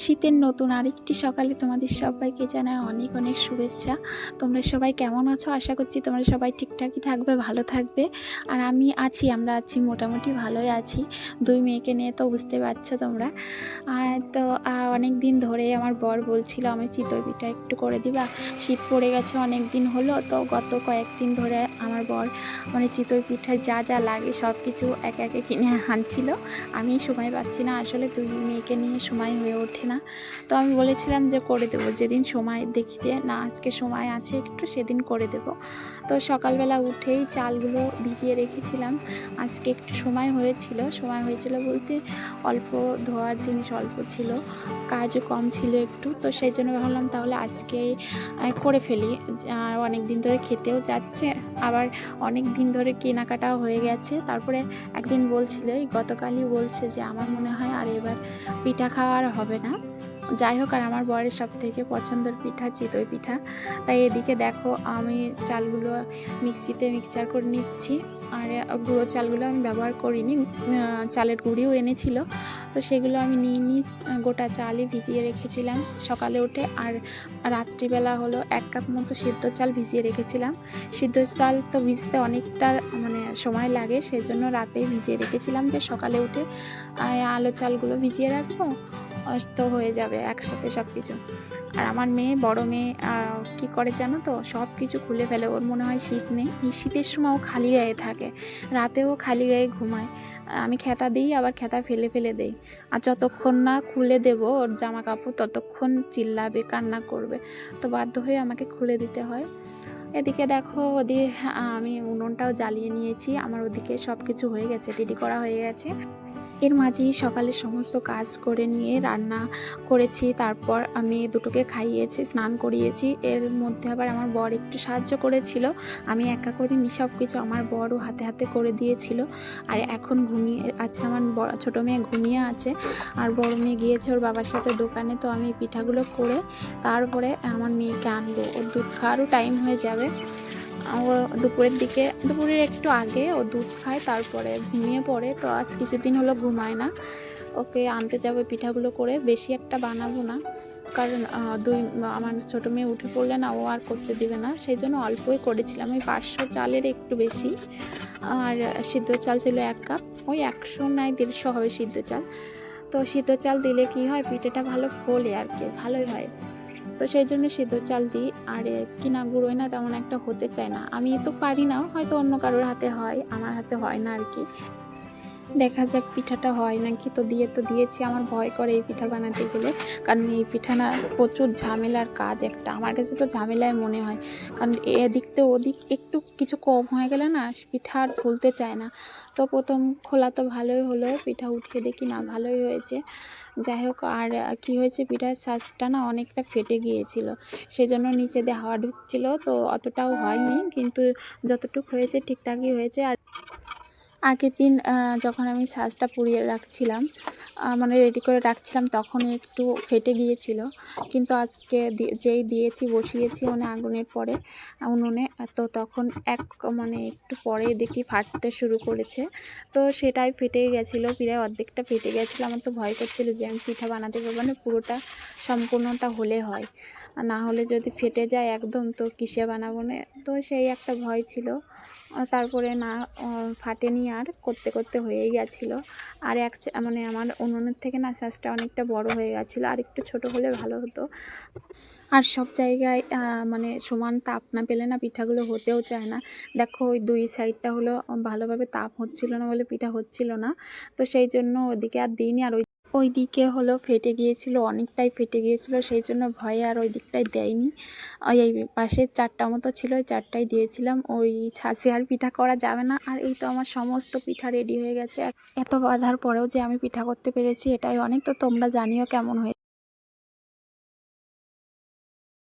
শীতের নতুন আরেকটি সকালে তোমাদের সবাইকে জানাই অনেক অনেক শুভেচ্ছা। তোমরা সবাই কেমন আছো? আশা করছি তোমরা সবাই ঠিকঠাকই থাকবে, ভালো থাকবে। আর আমরা আছি মোটামুটি ভালোই আছি। দুই মেয়েকে নিয়ে তো বুঝতে পারছো তোমরা। তো অনেক দিন ধরে আমার বর বলছিল আমি চিতই পিঠা একটু করে দিবা। শীত পড়ে গেছে অনেক দিন হলো, তো গত কয়েকদিন ধরে আমার বর মানে চিতই পিঠায় যা যা লাগে সব কিছু একে একে কিনে আনছিল। আমি সময় পাচ্ছি না, আসলে দুই মেয়েকে নিয়ে সময় হয়ে ওঠে না। তো আমি বলেছিলাম যে করে দেবো, যেদিন সময় দেখি যে না আজকে সময় আছে একটু, সেদিন করে দেব। তো সকালবেলা উঠেই চালগুলো ভিজিয়ে রেখেছিলাম। আজকে একটু সময় হয়েছিল বলতে অল্প ধোয়ার জিনিস অল্প ছিল, কাজও কম ছিল একটু, তো সেই জন্য ভাবলাম তাহলে আজকেই করে ফেলি। আর অনেক দিন ধরে খেতেও যাচ্ছে, আবার অনেক দিন ধরে কেনাকাটাও হয়ে গেছে। তারপরে একদিন গতকালই বলছে যে আমার মনে হয় আর এবার পিঠা খাওয়ার হবে না। যাই হোক, আর আমার বরের সব থেকে পছন্দের পিঠা চিতই পিঠা। তাই এদিকে দেখো আমি চালগুলো মিক্সচার করে নিচ্ছি। আর গুঁড়ো চালগুলো আমি ব্যবহার করিনি, চালের গুঁড়িও এনেছিল, তো সেগুলো আমি নিয়ে গোটা চালই ভিজিয়ে রেখেছিলাম সকালে উঠে। আর রাত্রিবেলা হলো 1 কাপ মতো সিদ্ধ চাল ভিজিয়ে রেখেছিলাম। সিদ্ধ চাল তো ভিজতে অনেকটা সময় লাগে, সেজন্য রাতেই ভিজিয়ে রেখেছিলাম যে সকালে উঠে আলো চালগুলো ভিজিয়ে রাখবো, তো হয়ে যাবে একসাথে সব কিছু। আর আমার বড় মেয়ে কি করে জানো তো, সব কিছু খুলে ফেলে। ওর মনে হয় শীত নেই, এই শীতের সময় ও খালি গায়ে থাকে, রাতেও খালি গায়ে ঘুমায়। আমি খেতা দিই, আবার খেতা ফেলে দেই। আর যতক্ষণ না খুলে দেব ওর জামা কাপড় ততক্ষণ চিল্লাবে, কান্না করবে, তো বাধ্য হয়ে আমাকে খুলে দিতে হয়। এদিকে দেখো আমি উনুনটাও জ্বালিয়ে নিয়েছি, আমার ওদিকে সব কিছু হয়ে গেছে, রেডি করা হয়ে গেছে। এর মাঝেই সকালে সমস্ত কাজ করে নিয়ে রান্না করেছি, তারপর আমি দুটোকে খাইয়েছি, স্নান করিয়েছি। এর মধ্যে আবার আমার বর একটু সাহায্য করেছিল, আমি একা করিনি, সব কিছু আমার বড়ও হাতে হাতে করে দিয়েছিল। আর এখন ঘুমিয়ে আছে আমার ছোটো মেয়ে, ঘুমিয়ে আছে। আর বড় মেয়ে গিয়েছে ওর বাবার সাথে দোকানে। তো আমি পিঠাগুলো করে তারপরে আমার মেয়েকে আনবো, ওর দুধ খাওয়ারও টাইম হয়ে যাবে। ও দুপুরের একটু আগে ও দুধ খায়, তারপরে ঘুমিয়ে পড়ে। তো আজ কিছুদিন হলো ঘুমায় না, ওকে আনতে যাবে পিঠাগুলো করে। বেশি একটা বানাবো না, কারণ আমার ছোটো মেয়ে উঠে পড়লে না ও আর করতে দিবে না, সেই জন্য অল্পই করেছিলাম। ওই 500 চালের একটু বেশি, আর সিদ্ধ চাল ছিল 1 কাপ, ওই 100 নয় 150 হবে সিদ্ধ চাল। তো সিদ্ধ চাল দিলে কি হয়, পিঠাটা ভালো ফোলে আর কি, ভালোই হয়। তো সেই জন্য সিদ্ধ চাল দিই। আর কিনা গুঁড়োয় না তেমন একটা হতে চায় না, আমি তো পারি না, হয়তো অন্য কারোর হাতে হয়, আমার হাতে হয় না আর কি। দেখা যাক পিঠাটা হয় নাকি। তো দিয়েছি, আমার ভয় করে এই পিঠা বানাতে গেলে, কারণ এই পিঠা না প্রচুর ঝামেলার কাজ একটা, আমার কাছে তো ঝামেলায় মনে হয়। কারণ এদিক তো ওদিক একটু কিছু কম হয়ে গেলে না পিঠা আর ফুলতে চায় না। তো প্রথম খোলা তো ভালোই হলো, পিঠা উঠিয়ে দেখি না ভালোই হয়েছে। যাই হোক, আর কি হয়েছে, পিঠার সাজটা না অনেকটা ফেটে গিয়েছিল, সেজন্য নিচে দিয়ে হাওয়া ঢুকছিল, তো অতটাও হয়নি, কিন্তু যতটুকু হয়েছে ঠিকঠাকই হয়েছে। আর আগের দিন যখন আমি সাজটা পুড়িয়ে রাখছিলাম, রেডি করে রাখছিলাম, তখন একটু ফেটে গিয়েছিল। কিন্তু আজকে যেই বসিয়েছি আগুনের পরে উনুনে, তো তখন একটু পরে দেখি ফাটতে শুরু করেছে। তো সেটাই ফেটে গেছিলো, প্রায় অর্ধেকটা ফেটে গেছিলো। আমার তো ভয় করছিলো যে আমি পিঠা বানাতে পারবো না, পুরোটা সম্পূর্ণটা হলে হয়, না হলে যদি ফেটে যায় একদম, তো কিসে বানাবো না, তো সেই একটা ভয় ছিল। তারপরে না ফাটেনি, আর করতে করতে হয়েই গেছিলো। আর আমার উনুনের থেকে না সাজটা অনেকটা বড় হয়ে গেছিলো, আর একটু ছোট হলে ভালো হতো। আর সব জায়গায় সমান তাপ না পেলে না পিঠাগুলো হতেও চায় না। দেখো ওই দুই সাইডটা হলো ভালোভাবে তাপ হচ্ছিল না বলে পিঠা হচ্ছিল না, তো সেই জন্য ওদিকে আর দিইনি। আর ওই দিকে হলো ফেটে গিয়েছিল, অনেকটাই ফেটে গিয়েছিল, সেই জন্য ভয়ে আর ওই দিকটাই দেয়নি। এই পাশে 4টা মতো ছিল, ওই 4টাই দিয়েছিলাম। ওই ছাঁচে আর পিঠা করা যাবে না। আর এই তো আমার সমস্ত পিঠা রেডি হয়ে গেছে। এত বাধার পরেও যে আমি পিঠা করতে পেরেছি এটাই অনেক। তো তোমরা জানিও কেমন হয়েছে।